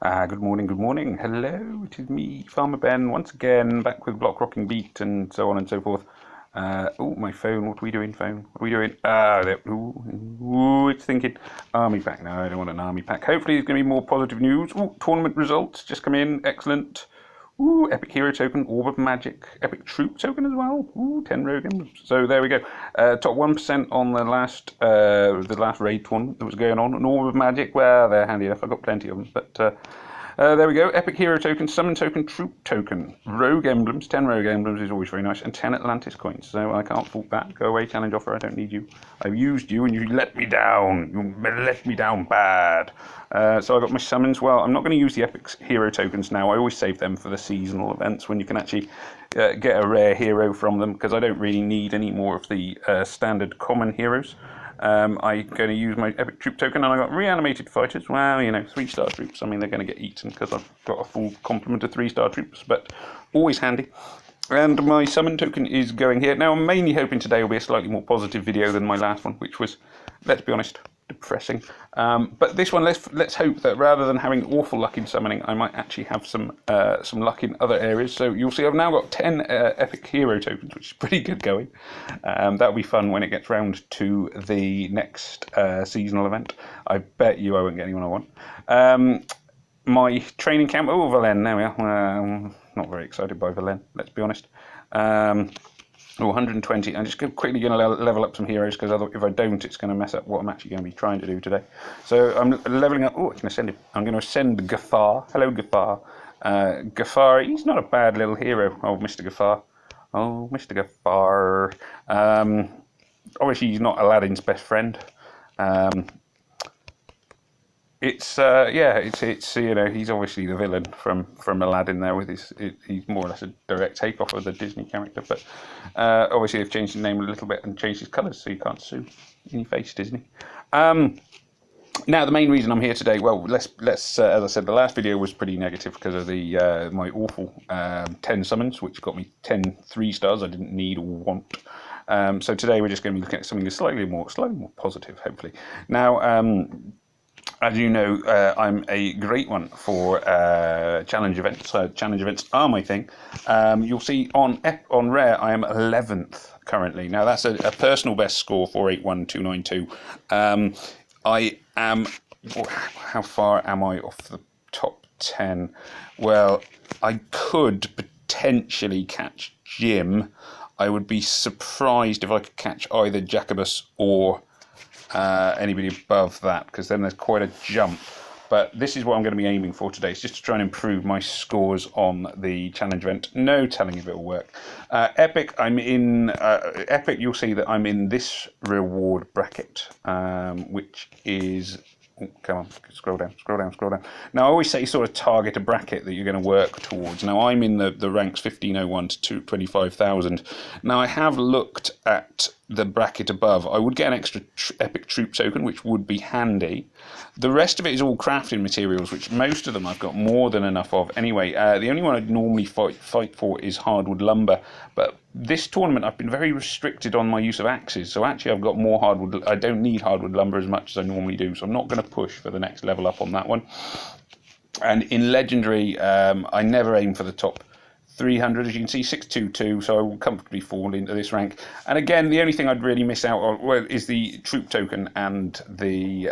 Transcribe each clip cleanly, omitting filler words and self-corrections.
Good morning. Hello, it is me, Farmer Ben, once again, back with Block Rocking Beat and so on and so forth. Oh, my phone, what are we doing, phone? What are we doing? It's thinking. Army pack. No, I don't want an army pack. Hopefully there's going to be more positive news. Ooh, tournament results just come in. Excellent. Ooh, epic hero token, orb of magic, epic troop token as well. Ooh, 10 rogan. So there we go. Top 1% on the last raid tournament that was going on. An orb of magic. Well, they're handy enough. I've got plenty of them. But there we go. Epic hero token, summon token, troop token, rogue emblems. 10 rogue emblems is always very nice, and 10 Atlantis coins. So I can't fault that. Go away, challenge offer. I don't need you. I've used you, and you let me down. You let me down bad. So I got my summons. Well, I'm not going to use the epic hero tokens now. I always save them for the seasonal events when you can actually get a rare hero from them, because I don't really need any more of the standard common heroes. I'm going to use my epic troop token, and I got reanimated fighters. Well, 3-star troops. I mean, they're going to get eaten because I've got a full complement of 3-star troops, but always handy. And my summon token is going here. Now, I'm mainly hoping today will be a slightly more positive video than my last one, which was, let's be honest, depressing. But this one, let's hope that rather than having awful luck in summoning, I might actually have some luck in other areas. So you'll see I've now got 10 epic hero tokens, which is pretty good going. That'll be fun when it gets round to the next seasonal event. I bet you I won't get anyone I want. My training camp, oh, Valen, there we are. Not very excited by Valen, let's be honest. 120. I'm just quickly going to level up some heroes, because if I don't, it's going to mess up what I'm actually going to be trying to do today. So I'm leveling up. Oh, I can ascend him. I'm going to ascend Gafar. Hello, Gafar. Gafar, he's not a bad little hero. Oh, Mr. Gafar. Oh, Mr. Gafar. Obviously, he's not Aladdin's best friend. It's he's obviously the villain from Aladdin there with he's more or less a direct takeoff of the Disney character, but obviously they've changed the name a little bit and changed his colours so you can't sue in your face, Disney. Now the main reason I'm here today, well, let's as I said, the last video was pretty negative because of the my awful 10 summons, which got me 10 3-stars I didn't need or want. So today we're just going to be looking at something slightly more positive, hopefully. Now, as you know, I'm a great one for challenge events. Challenge events are my thing. You'll see on Rare, I am 11th currently. Now, that's a personal best score, 481,292. I am... How far am I off the top 10? Well, I could potentially catch Jim. I would be surprised if I could catch either Jacobus or... anybody above that, because then there's quite a jump. But this is what I'm going to be aiming for today. It's just to try and improve my scores on the challenge event. No telling if it'll work. Epic, I'm in Epic. You'll see that I'm in this reward bracket, which is... Oh, come on, scroll down. Now, I always say sort of target a bracket that you're going to work towards. Now, I'm in the ranks 1501 to 25,000. Now, I have looked at the bracket above. I would get an extra epic troop token, which would be handy. The rest of it is all crafting materials, which most of them I've got more than enough of anyway. The only one I'd normally fight for is hardwood lumber, but this tournament I've been very restricted on my use of axes, so actually I've got more hardwood. I don't need hardwood lumber as much as I normally do, so I'm not going to push for the next level up on that one. And in legendary, I never aim for the top 300, as you can see, 622, so I will comfortably fall into this rank. And again, the only thing I'd really miss out on is the troop token and the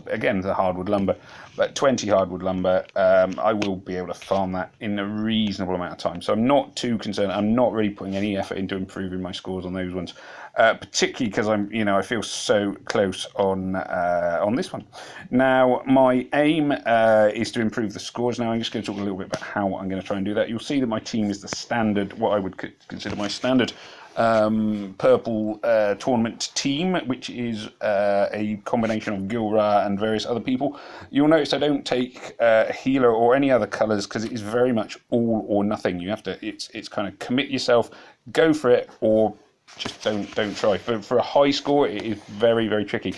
again the hardwood lumber. But 20 hardwood lumber, I will be able to farm that in a reasonable amount of time. So I'm not too concerned. I'm not really putting any effort into improving my scores on those ones, particularly because I feel so close on this one. Now my aim is to improve the scores. Now I'm just going to talk a little bit about how I'm going to try and do that. You'll see that my team is the standard, what I would consider my standard purple tournament team, which is a combination of Gilra and various other people. You'll notice I don't take a healer or any other colours, because it is very much all or nothing. You have to, it's kind of commit yourself, go for it, or just don't try. For a high score, it is very, very tricky.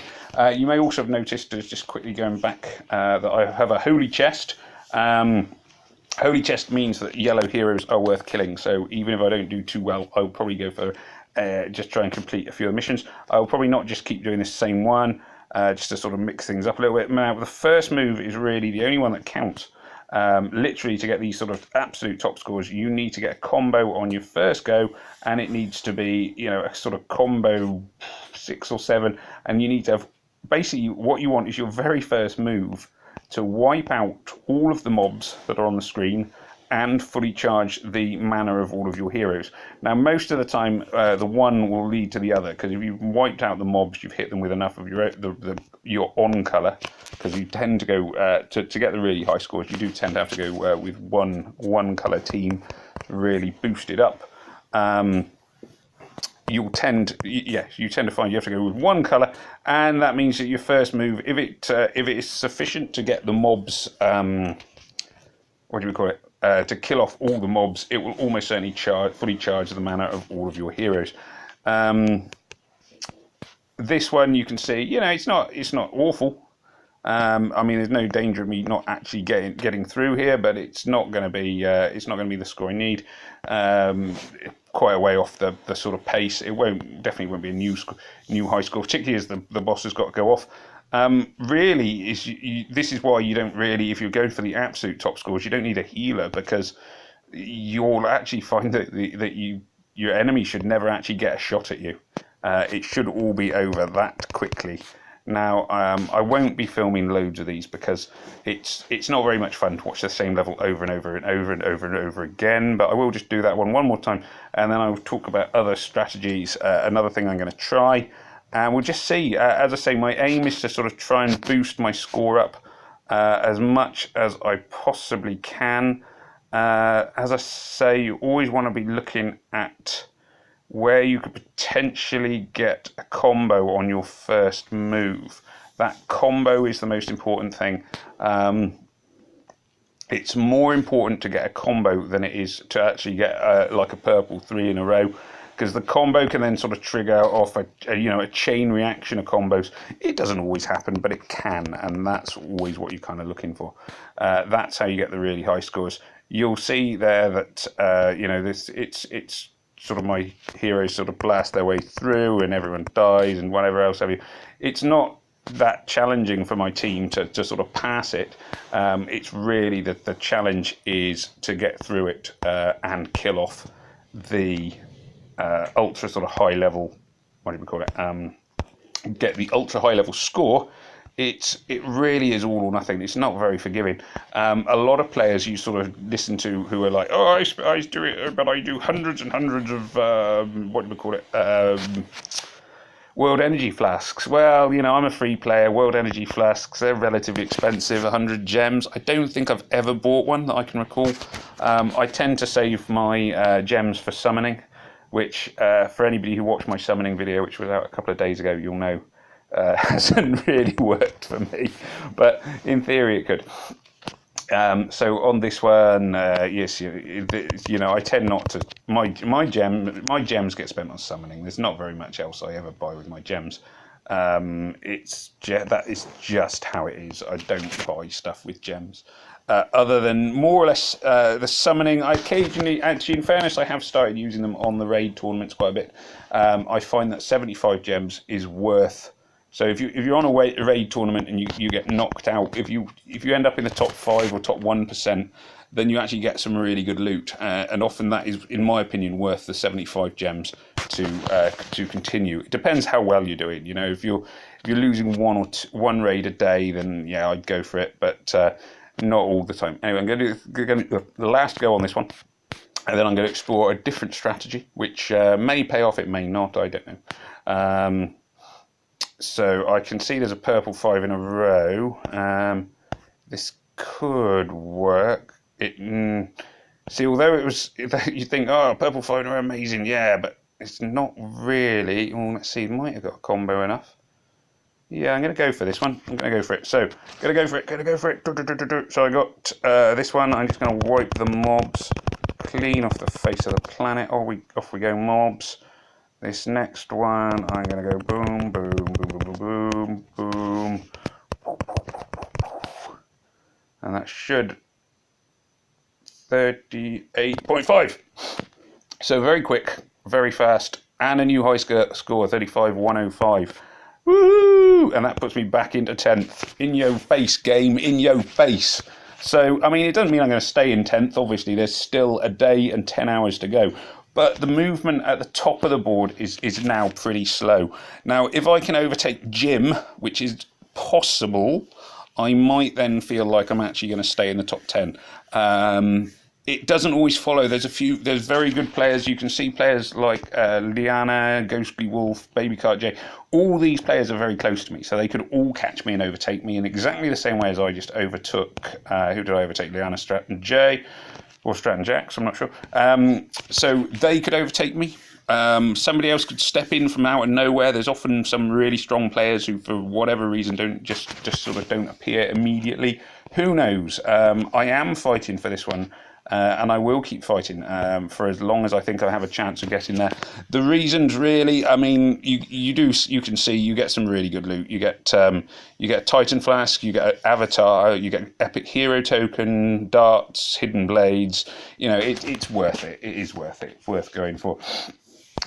You may also have noticed, just quickly going back, that I have a holy chest. Holy chest means that yellow heroes are worth killing, so even if I don't do too well, I'll probably go for just try and complete a few of the missions. I'll probably not just keep doing the same one. just to sort of mix things up a little bit. Now, the first move is really the only one that counts. Literally, to get these sort of absolute top scores, you need to get a combo on your first go, and it needs to be, you know, a sort of combo 6 or 7, and you need to have, basically what you want is your very first move to wipe out all of the mobs that are on the screen and fully charge the mana of all of your heroes. Now, most of the time, the one will lead to the other, because if you've wiped out the mobs, you've hit them with enough of your on colour, because you tend to go, to get the really high scores, you do tend to have to go with one colour team to really boost it up. You tend to find you have to go with one colour, and that means that your first move, if it is sufficient to get the mobs, what do we call it? To kill off all the mobs, it will almost certainly fully charge the mana of all of your heroes. This one, you can see, you know, it's not awful. I mean, there's no danger of me not actually getting through here, but it's not going to be the score I need. Quite a way off the sort of pace. It definitely won't be a new high score, particularly as the boss has got to go off. Really, this is why you don't really, if you're going for the absolute top scores, you don't need a healer, because you'll actually find that your enemy should never actually get a shot at you. It should all be over that quickly. Now, I won't be filming loads of these because it's not very much fun to watch the same level over and over and over and over and over again, but I will just do that one more time, and then I will talk about other strategies, another thing I'm going to try, and we'll just see. As I say, my aim is to sort of try and boost my score up as much as I possibly can. As I say, you always want to be looking at where you could potentially get a combo on your first move. That combo is the most important thing. It's more important to get a combo than it is to actually get like a purple 3 in a row, because the combo can then sort of trigger off a chain reaction of combos. It doesn't always happen, but it can, and that's always what you're kind of looking for. That's how you get the really high scores. You'll see there that it's sort of my heroes sort of blast their way through and everyone dies and whatever else have you. It's not that challenging for my team to sort of pass it. It's really that the challenge is to get through it and kill off the ultra sort of high level, what do we call it? Get the ultra high level score. It really is all or nothing. It's not very forgiving. A lot of players you sort of listen to who are like, oh, I do it, but I do hundreds and hundreds of what do we call it? World energy flasks. Well, you know, I'm a free player. World energy flasks, they're relatively expensive, 100 gems. I don't think I've ever bought one that I can recall. I tend to save my gems for summoning, which for anybody who watched my summoning video, which was out a couple of days ago, you'll know hasn't really worked for me, but in theory it could. So on this one, yes, you know, I tend not to. My gems get spent on summoning. There's not very much else I ever buy with my gems. That is just how it is. I don't buy stuff with gems. Other than more or less the summoning, I occasionally, actually in fairness, I have started using them on the raid tournaments quite a bit. I find that 75 gems is worth. So if you're on a raid tournament and you get knocked out, if you end up in the top 5 or top 1%, then you actually get some really good loot, and often that is, in my opinion, worth the 75 gems to continue. It depends how well you're doing. You know, if you're losing one raid a day, then yeah, I'd go for it, but not all the time. Anyway, I'm going to do the last go on this one, and then I'm going to explore a different strategy, which may pay off, it may not, I don't know. So I can see there's a purple 5 in a row. This could work. See, although it was, you think, oh, purple 5 are amazing, yeah, but it's not really. Oh, let's see, it might have got a combo enough. Yeah, I'm going to go for this one. I'm going to go for it. So, going to go for it. So I got this one. I'm just going to wipe the mobs clean off the face of the planet. Off we go, mobs. This next one, I'm going to go boom, boom, boom, boom, boom, boom. And that should 38.5. So very quick, very fast, and a new high score, 35,105. Woo! And that puts me back into 10th. In your face, game, in your face. So, I mean, it doesn't mean I'm going to stay in 10th. Obviously, there's still a day and 10 hours to go. But the movement at the top of the board is now pretty slow. Now, if I can overtake Jim, which is possible, I might then feel like I'm actually going to stay in the top 10. It doesn't always follow. There's very good players. You can see players like Liana, Ghostly Wolf, Baby Cart J. All these players are very close to me, so they could all catch me and overtake me in exactly the same way as I just overtook. Who did I overtake? Liana, Stratton J, or Stratton Jacks, I'm not sure. So they could overtake me. Somebody else could step in from out of nowhere. There's often some really strong players who, for whatever reason, don't just sort of don't appear immediately. Who knows? I am fighting for this one. And I will keep fighting for as long as I think I have a chance of getting there. The reasons, really, I mean, you can see you get some really good loot. You get Titan Flask, you get Avatar, you get Epic Hero Token, Darts, Hidden Blades. You know, it's worth it. It is worth it. It's worth going for.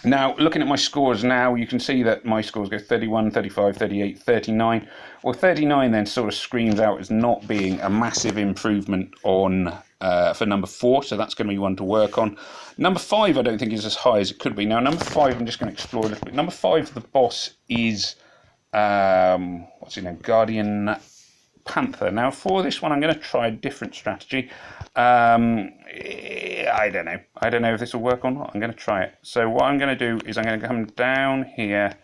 Now, looking at my scores now, you can see that my scores go 31, 35, 38, 39. Well, 39 then sort of screams out as not being a massive improvement on for number 4, so that's going to be one to work on. Number 5 I don't think is as high as it could be. Now, number 5 I'm just going to explore a little bit. Number 5, the boss is, what's his name, Guardian Panther. Now, for this one I'm going to try a different strategy. I don't know. I don't know if this will work or not. I'm going to try it. So what I'm going to do is I'm going to come down here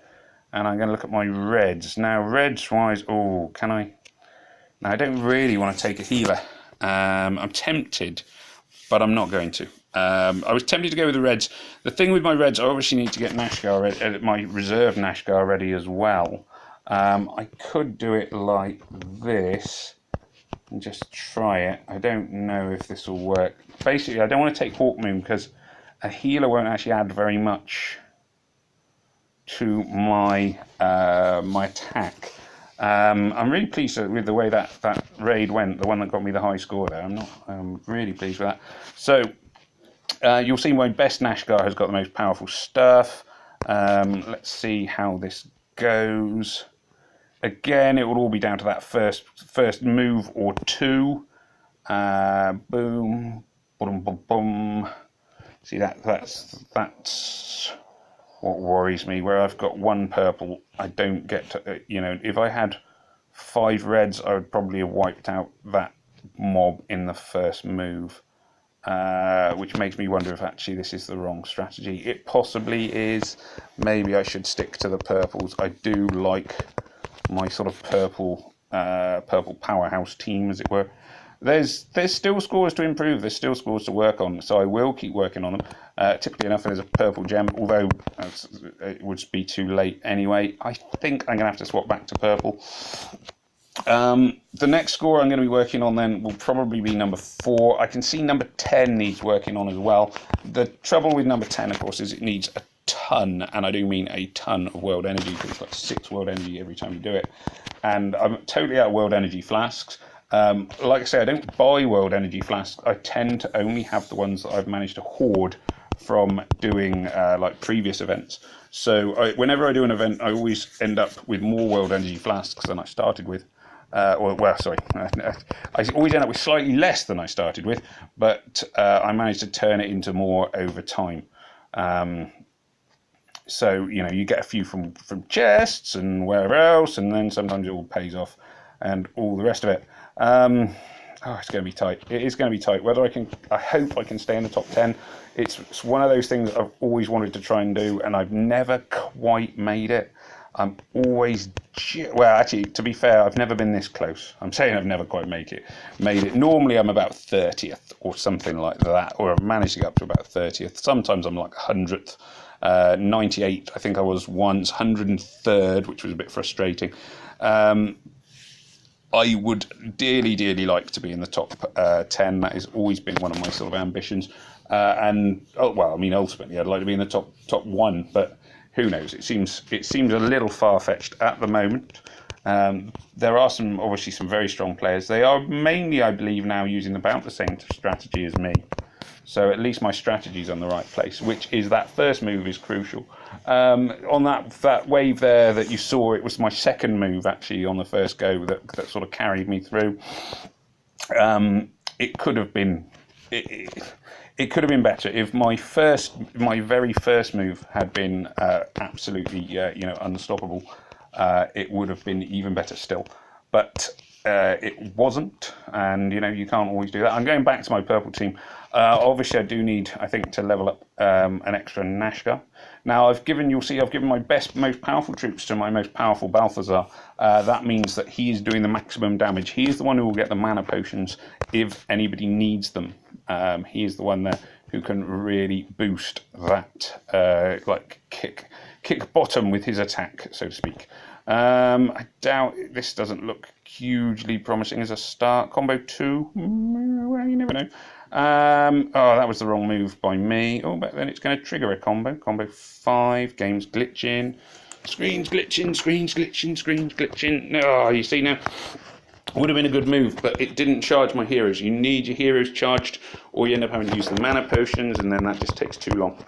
and I'm going to look at my reds. Now, reds-wise, oh, can I? Now, I don't really want to take a healer. I'm tempted, but I'm not going to. I was tempted to go with the reds. The thing with my reds, I obviously need to get Nashgar, my reserve Nashgar ready as well. I could do it like this and just try it. I don't know if this will work. Basically, I don't want to take Hawkmoon because a healer won't actually add very much to my my attack. I'm really pleased with the way that raid went, the one that got me the high score there. I'm really pleased with that. So you'll see my best Nashgar has got the most powerful stuff. Let's see how this goes. Again, it will all be down to that first move or two. Boom, boom, boom, boom. See that's what worries me. Where I've got one purple, I don't get to. If I had 5 reds, I would probably have wiped out that mob in the first move. Which makes me wonder if actually this is the wrong strategy. It possibly is. Maybe I should stick to the purples. I do like my sort of purple powerhouse team, as it were. There's still scores to improve. There's still scores to work on, so I will keep working on them. Typically enough, there's a purple gem, although it would be too late anyway. I think I'm going to have to swap back to purple. The next score I'm going to be working on then will probably be number 4. I can see number 10 needs working on as well. The trouble with number 10, of course, is it needs a ton, and I do mean a ton of world energy, because it's like 6 world energy every time you do it. And I'm totally out of world energy flasks. Like I say, I don't buy world energy flasks. I tend to only have the ones that I've managed to hoard from doing like previous events. So whenever I do an event, I always end up with more world energy flasks than I started with. I always end up with slightly less than I started with, but I managed to turn it into more over time. So, you get a few from chests and wherever else, and then sometimes it all pays off and all the rest of it. It's going to be tight. It is going to be tight. I hope I can stay in the top 10. It's one of those things I've always wanted to try and do, and I've never quite made it. I'm always, actually, to be fair, I've never been this close. I'm saying I've never quite made it. Normally I'm about 30th or something like that, or I've managed to get up to about 30th. Sometimes I'm like 100th. 98, I think I was once, 103rd, which was a bit frustrating. I would dearly, dearly like to be in the top 10. That has always been one of my sort of ambitions. Ultimately, I'd like to be in the top 1, but who knows? It seems a little far-fetched at the moment. There are obviously some very strong players. They are mainly, I believe, now using about the same strategy as me. So at least my strategy's on the right place, which is that first move is crucial. On that wave there that you saw, it was my second move actually on the first go that sort of carried me through. It could have been it could have been better if my very first move had been absolutely unstoppable. It would have been even better still, but it wasn't, and you can't always do that. I'm going back to my purple team. Obviously, I do need, I think, to level up an extra Nashka. Now, I've given my most powerful troops to my most powerful Balthazar. That means that he is doing the maximum damage. He is the one who will get the mana potions if anybody needs them. He is the one there who can really boost that, kick bottom with his attack, so to speak. I doubt this doesn't look hugely promising as a start. Combo 2, well, you never know. Oh, that was the wrong move by me. Oh, but then it's going to trigger a combo. Combo 5, game's glitching. Screens glitching, screens glitching, screens glitching. Oh, you see now? Would have been a good move, but it didn't charge my heroes. You need your heroes charged, or you end up having to use the mana potions, and then that just takes too long.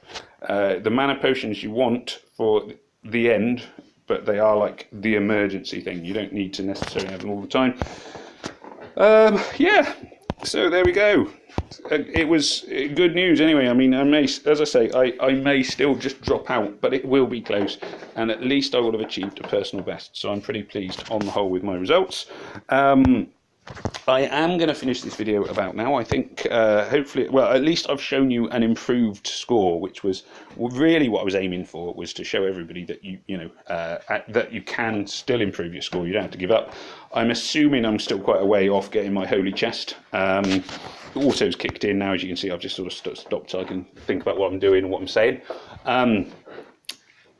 The mana potions you want for the end, but they are like the emergency thing. You don't need to necessarily have them all the time. Yeah, so there we go. It was good news anyway. I mean, I may still just drop out, but it will be close, and at least I will have achieved a personal best. So I'm pretty pleased on the whole with my results. I am going to finish this video about now. I think hopefully, well, at least I've shown you an improved score, which was really what I was aiming for, was to show everybody that that you can still improve your score. You don't have to give up. I'm assuming I'm still quite a way off getting my holy chest. Auto's kicked in now, as you can see. I've just sort of stopped so I can think about what I'm doing and what I'm saying.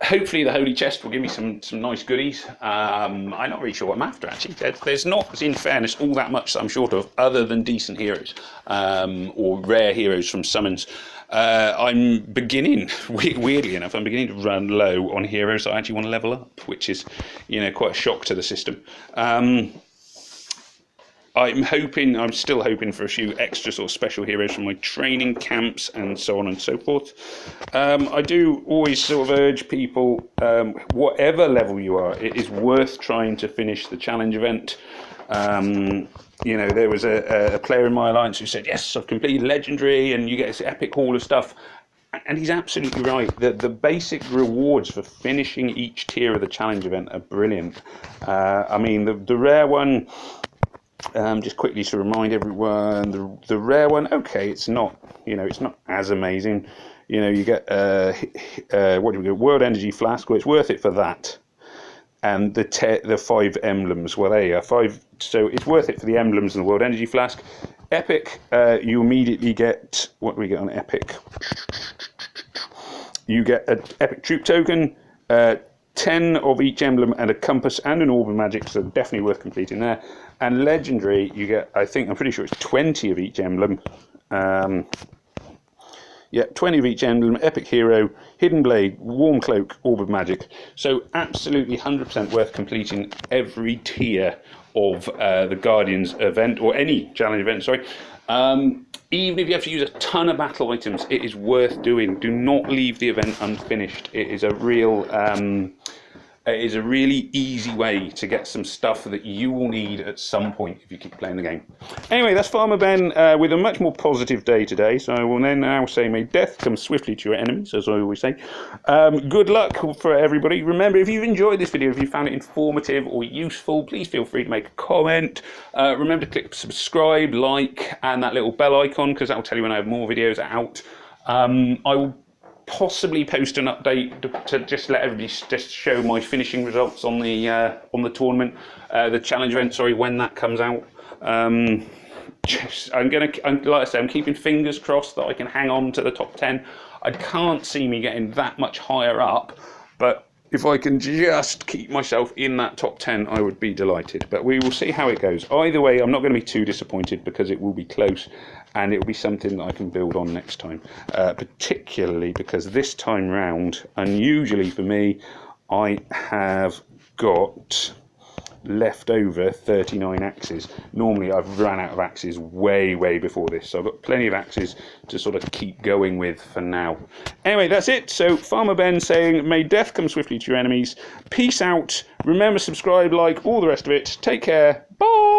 Hopefully the holy chest will give me some nice goodies. I'm not really sure what I'm after, actually. There's not, in fairness, all that much that I'm short of, other than decent heroes or rare heroes from summons. I'm beginning, weirdly enough, I'm beginning to run low on heroes I actually want to level up, which is, quite a shock to the system. I'm still hoping for a few extra sort of special heroes from my training camps and so on and so forth. I do always sort of urge people, whatever level you are, it is worth trying to finish the challenge event. There was a player in my alliance who said, yes, I've completed legendary and you get this epic haul of stuff. And he's absolutely right. The basic rewards for finishing each tier of the challenge event are brilliant. I mean, the rare one... just quickly to remind everyone, the rare one, okay, it's not as amazing. You get what do we get? World Energy Flask. Well, it's worth it for that, and the 5 emblems. Well, there you are, 5. So it's worth it for the emblems and the World Energy Flask. Epic, you immediately get, what do we get on Epic? You get an Epic Troop Token. 10 of each emblem and a compass and an orb of magic, so definitely worth completing there. And legendary, you get, I'm pretty sure it's 20 of each emblem. 20 of each emblem, epic hero, hidden blade, warm cloak, orb of magic. So absolutely 100% worth completing every tier of the Guardians event, or any challenge event, sorry. Even if you have to use a ton of battle items, it is worth doing. Do not leave the event unfinished. It is a real, really easy way to get some stuff that you will need at some point if you keep playing the game. Anyway, that's Farmer Ben with a much more positive day today. So I will then now say, may death come swiftly to your enemies, as I always say. Good luck for everybody. Remember, if you've enjoyed this video, if you found it informative or useful, please feel free to make a comment. Remember to click subscribe, like, and that little bell icon, because that will tell you when I have more videos out. I will possibly post an update to just let everybody just show my finishing results on the tournament, the challenge event. Sorry, when that comes out. Like I say, I'm keeping fingers crossed that I can hang on to the top 10. I can't see me getting that much higher up, but if I can just keep myself in that top 10, I would be delighted. But we will see how it goes. Either way, I'm not going to be too disappointed because it will be close and it will be something that I can build on next time. Particularly because this time round, unusually for me, I have got left over 39 axes. Normally I've ran out of axes way before this, so I've got plenty of axes to sort of keep going with for now. Anyway, that's it. So Farmer Ben saying, may death come swiftly to your enemies. Peace out. Remember, subscribe, like, all the rest of it. Take care. Bye.